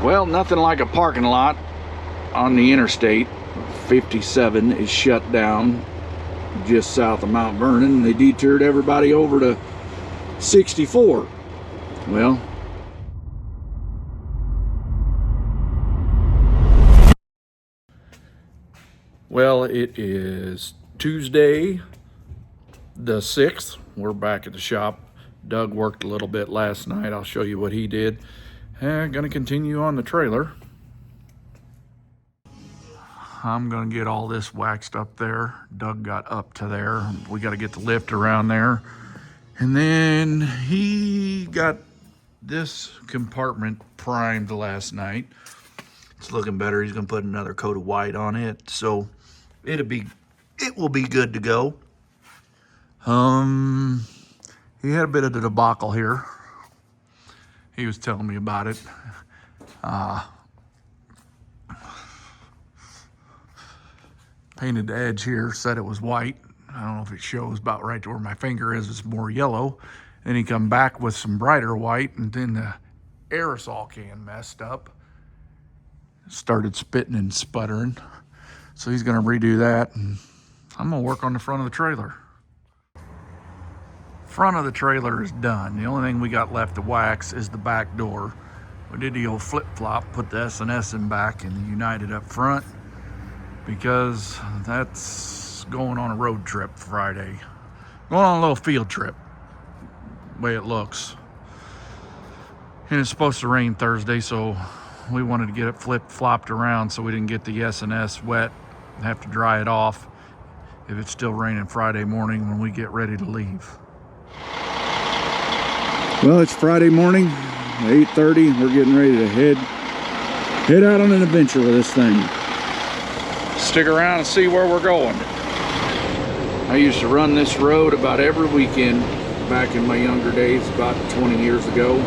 Well, nothing like a parking lot on the interstate. 57 is shut down just south of Mount Vernon. They detoured everybody over to 64. Well, it is Tuesday the 6th. We're back at the shop. Doug worked a little bit last night. I'll show you what he did. Gonna continue on the trailer. I'm gonna get all this waxed up there. Doug got up to there. We gotta get the lift around there. And then he got this compartment primed last night. It's looking better. He's gonna put another coat of white on it. So it will be good to go. He had a bit of a debacle here. He was telling me about it. Painted the edge here, said it was white. I don't know if it shows about right to where my finger is. It's more yellow. Then he come back with some brighter white, and then the aerosol can messed up. Started spitting and sputtering. So he's gonna redo that, and I'm gonna work on the front of the trailer. Front of the trailer is done. The only thing we got left to wax is the back door. We did the old flip-flop, put the S&S in back and the United up front, because that's going on a road trip Friday. Going on a little field trip, way it looks. And it's supposed to rain Thursday, so we wanted to get it flip-flopped around so we didn't get the S&S wet and have to dry it off if it's still raining Friday morning when we get ready to leave. Well, it's Friday morning, 8:30. We're getting ready to head out on an adventure with this thing. Stick around and see where we're going. I used to run this road about every weekend back in my younger days, about 20 years ago,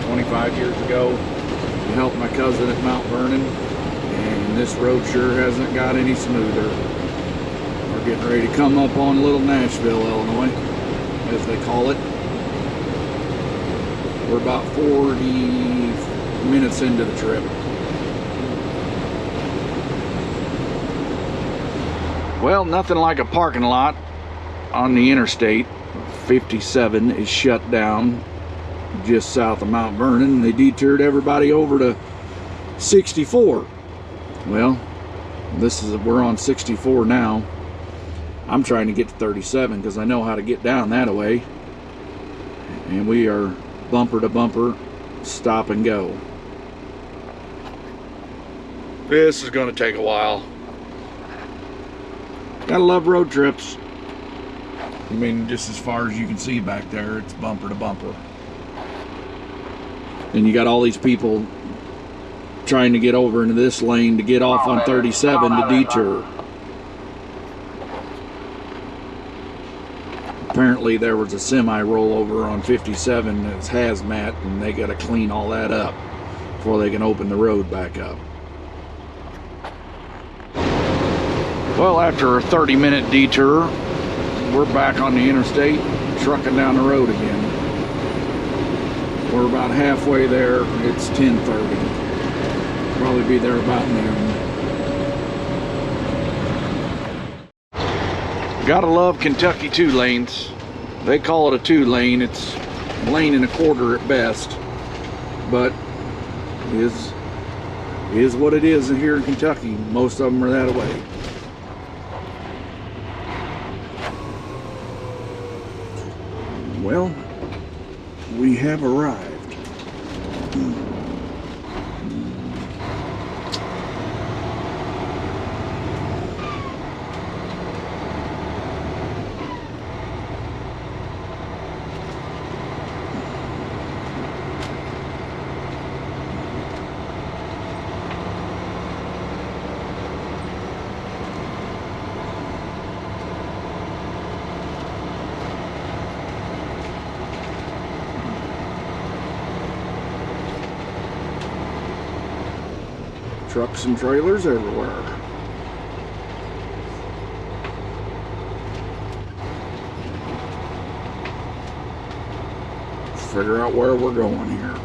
25 years ago. I helped my cousin at Mount Vernon, and this road sure hasn't got any smoother. We're getting ready to come up on Little Nashville, Illinois, as they call it. We're about 40 minutes into the trip. Well, nothing like a parking lot on the interstate. 57 is shut down just south of Mount Vernon. They detoured everybody over to 64. Well, we're on 64 now. I'm trying to get to 37 because I know how to get down that way. And we are bumper to bumper, stop and go. This is going to take a while. Gotta love road trips. I mean, just as far as you can see back there, it's bumper to bumper. And you got all these people trying to get over into this lane to get off on 37 to detour. Apparently there was a semi rollover on 57 that's hazmat, and they got to clean all that up before they can open the road back up. Well, after a 30-minute detour, we're back on the interstate, trucking down the road again. We're about halfway there. It's 10:30. Probably be there about noon. Gotta love Kentucky 2 lanes. They call it a 2-lane. It's a lane and a quarter at best, but is what it is here in Kentucky. Most of them are that way. Well, we have arrived. Trucks and trailers everywhere. Let's figure out where we're going here.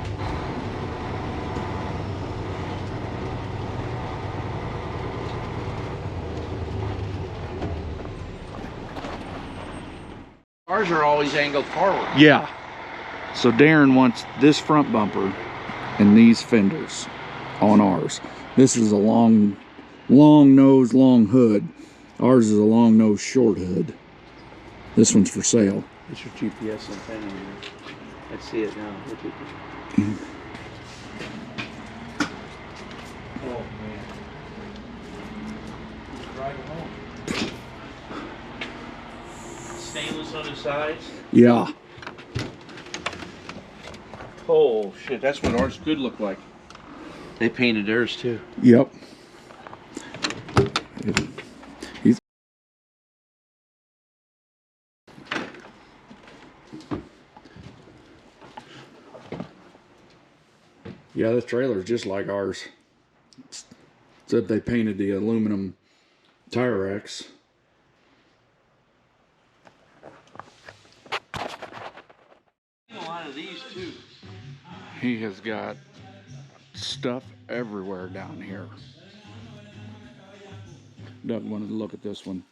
ours are always angled forward. Yeah. So Daryn wants this front bumper and these fenders on ours. This is a long nose, long hood. Ours is a long nose, short hood. This one's for sale. It's your GPS antenna here. I see it now. Look at this. Oh man. Drive it home. Stainless on the sides. Yeah. Oh shit, that's what ours could look like. They painted theirs too. Yep. Yeah, this trailer's just like ours. Except they painted the aluminum tire racks. A lot of these too. He has got stuff everywhere down here. Doug wanted to look at this one.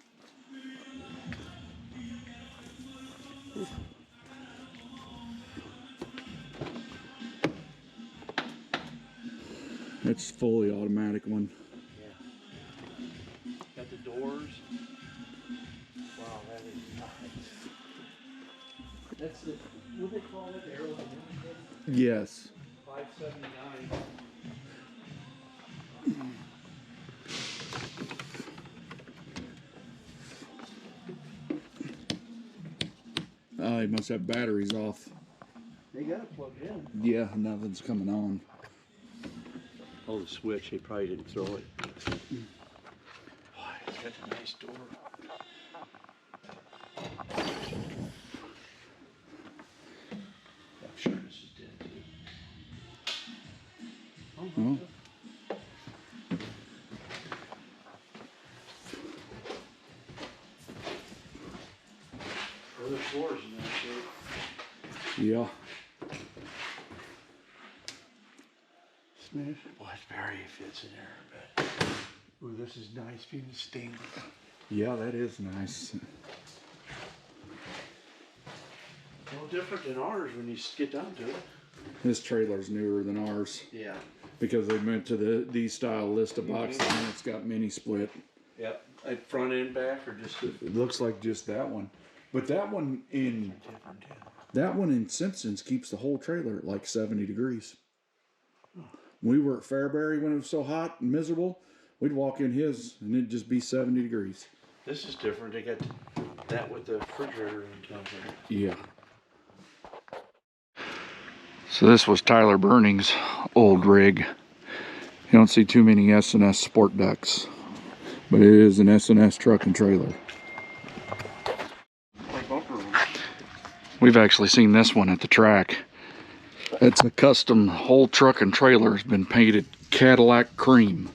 It's fully automatic one. Yeah. Got the doors. Wow, that is nice. That's the, what do they call it? The aerodynamic? Yes. 579. He must have batteries off. They got it plugged in. Yeah, nothing's coming on. Oh, the switch. They probably didn't throw it. Boy, it's got a nice door. I'm sure this is dead too. Oh. Other floors in that shape. Yeah. Boy, it's very fits in there, but ooh, this is nice being stainless. Yeah, that is nice. A little different than ours when you get down to it. This trailer's newer than ours Yeah. because they went to the style list of boxes and it's got mini split. Yep. Like front and back, or just It looks like just that one, but that one in Simpsons keeps the whole trailer at like 70 degrees. We were at Fairbury when it was so hot and miserable. We'd walk in his and it'd just be 70 degrees. This is different. They got that with the refrigerator and stuff. Yeah. So this was Tyler Burning's old rig. You don't see too many S&S sport decks, but it is an S&S truck and trailer. We've actually seen this one at the track. It's a custom whole truck and trailer has been painted Cadillac cream.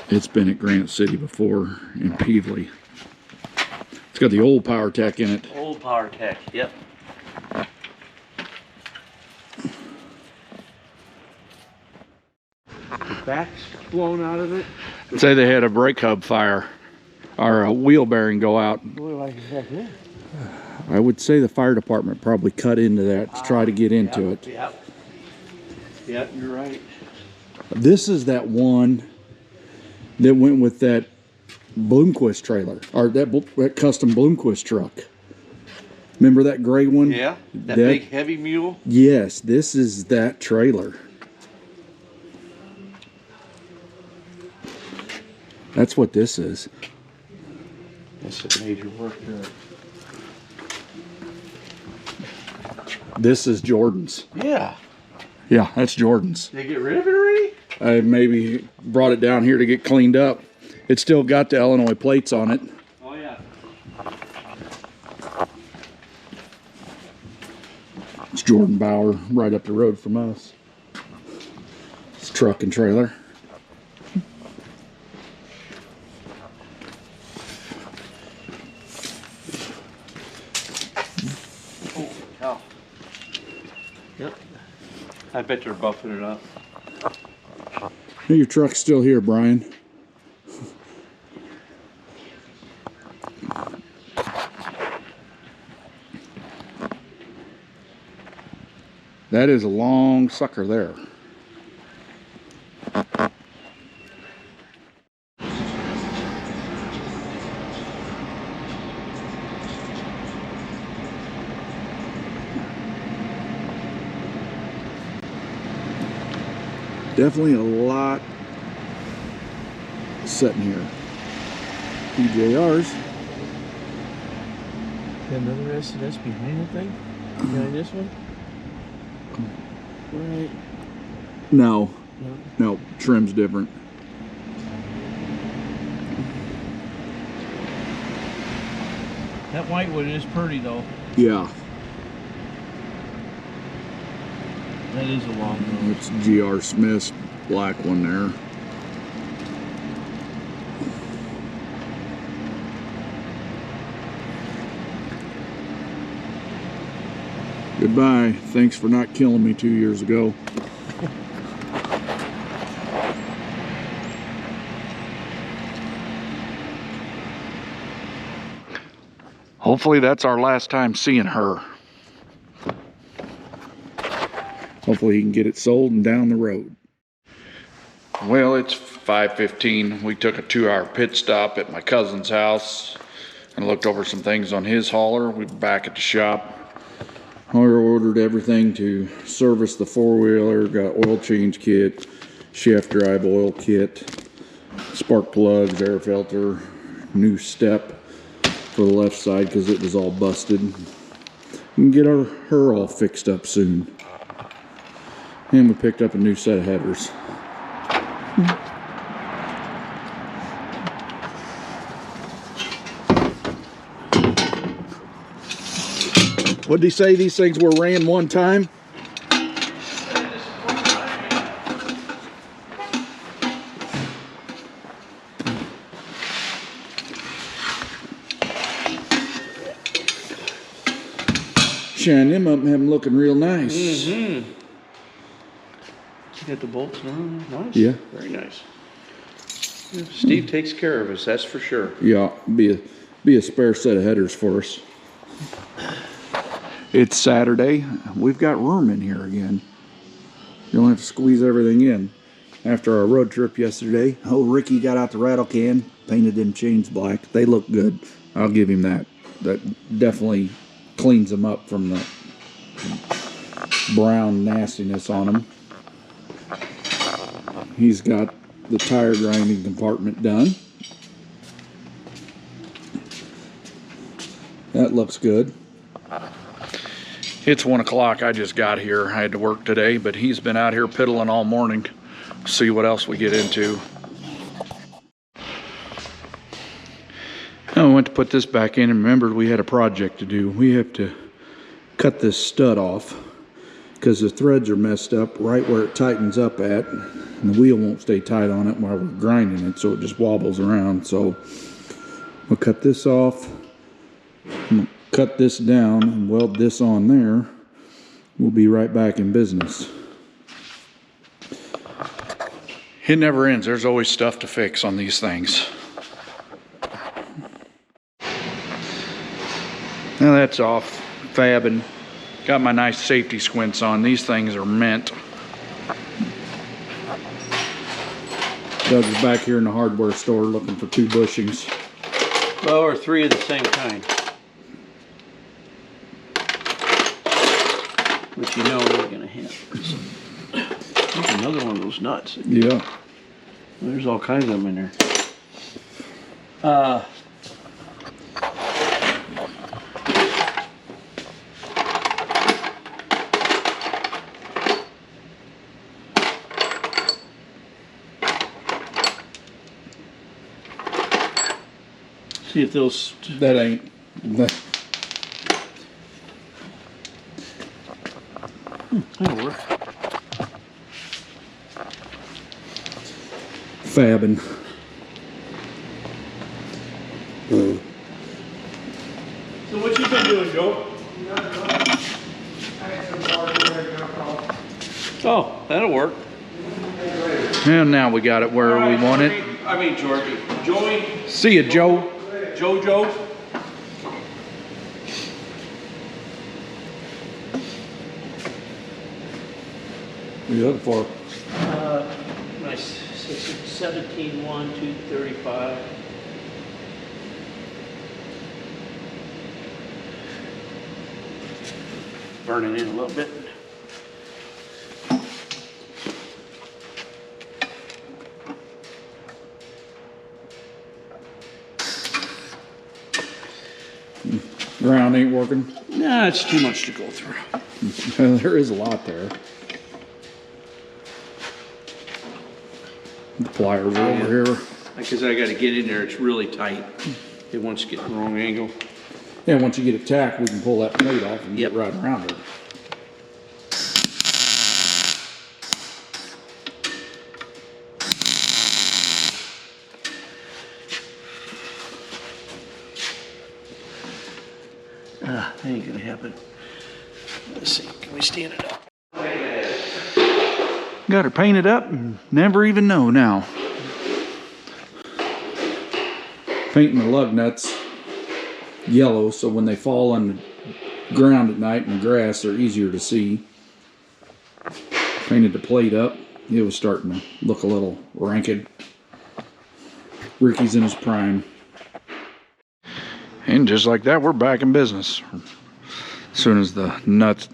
It's been at Granite City before in Peevely. It's got the old Power Tech in it. Old Power Tech, yep. The back's blown out of it. I'd say they had a brake hub fire or a wheel bearing go out. What like heck is? I would say the fire department probably cut into that to try to get into it. Yep. Yep, you're right. This is that one that went with that Bloomquist trailer, or that custom Bloomquist truck. Remember that gray one? Yeah, that big heavy mule? Yes, this is that trailer. That's what this is. That's a major work there. This is Jordan's. Yeah. Yeah, that's Jordan's. They get rid of it already? I maybe brought it down here to get cleaned up. It's still got the Illinois plates on it. Oh yeah. It's Jordan Bauer right up the road from us. It's truck and trailer. Oh cow. Yep. I bet they're buffing it up. Your truck's still here, Brian. That is a long sucker there. Definitely a lot sitting here. PJRs. Got another S&S behind the thing? Behind this one? Right. No. No, trim's different. That white one is pretty though. Yeah. That is a long one. It's GR Smith's black one there. Goodbye. Thanks for not killing me 2 years ago. Hopefully that's our last time seeing her. Hopefully he can get it sold and down the road. Well, it's 5:15. We took a 2-hour pit stop at my cousin's house and looked over some things on his hauler. We're back at the shop. I ordered everything to service the 4-wheeler. Got oil change kit, shaft drive oil kit, spark plugs, air filter, new step for the left side because it was all busted. We can get her all fixed up soon. And we picked up a new set of headers. What did he say these things were ran one time? Shine them up and have them looking real nice. Mm-hmm. You got the bolts on? Nice. Yeah. Very nice. Steve takes care of us, that's for sure. Yeah, be a spare set of headers for us. It's Saturday. We've got room in here again. You don't have to squeeze everything in. After our road trip yesterday, Ricky got out the rattle can, painted them chains black. They look good. I'll give him that. That definitely cleans them up from the brown nastiness on them. He's got the tire grinding compartment done. That looks good. It's 1 o'clock. I just got here. I had to work today, but he's been out here piddling all morning. See what else we get into. I went to put this back in and remembered we had a project to do. We have to cut this stud off because the threads are messed up right where it tightens up at, and the wheel won't stay tight on it while we're grinding it, so it just wobbles around. So we'll cut this off. Cut this down and weld this on there. We'll be right back in business. It never ends. There's always stuff to fix on these things. Now that's off, fabbing. Got my nice safety squints on. These things are mint. Doug's back here in the hardware store looking for 2 bushings. Well, or 3 of the same kind. Which you know we're gonna have. There's another one of those nuts. Yeah. There's all kinds of them in there. See if those. That ain't. That'll work. Fabbing. So what you been doing, Joe? Oh, that'll work. And now we got it where we want it. I mean, Georgie. Joey. See ya, Joe. Jojo. What are you looking for? My 17-1, 235. Burning in a little bit. Ground ain't working. Nah, it's too much to go through. There is a lot there. The pliers are over here. Because I got to get in there, it's really tight. It wants to get in the wrong angle. Yeah, once you get it tacked, we can pull that plate off and get right around it. That ain't gonna happen. Let's see, can we stand it up? Got her painted up and never even know now. Painting the lug nuts yellow so when they fall on the ground at night in the grass they're easier to see. Painted the plate up. It was starting to look a little ranked. Ricky's in his prime. And just like that, we're back in business. As soon as the nuts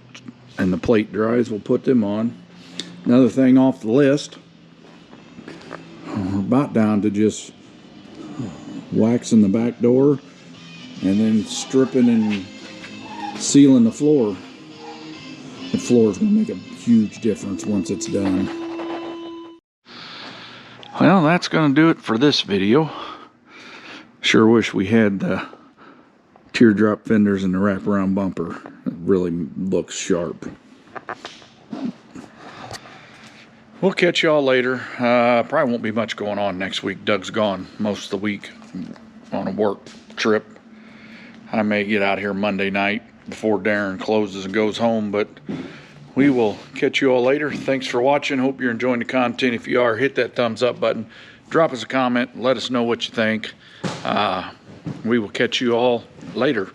and the plate dries, we'll put them on. Another thing off the list, we're about down to just waxing the back door and then stripping and sealing the floor. The floor is going to make a huge difference once it's done. Well, that's going to do it for this video. Sure wish we had the teardrop fenders and the wraparound bumper. It really looks sharp. We'll catch y'all later. Probably won't be much going on next week. Doug's gone most of the week on a work trip. I may get out here Monday night before Daryn closes and goes home, but we will catch you all later. Thanks for watching. Hope you're enjoying the content. If you are, hit that thumbs up button. Drop us a comment. Let us know what you think. We will catch you all later.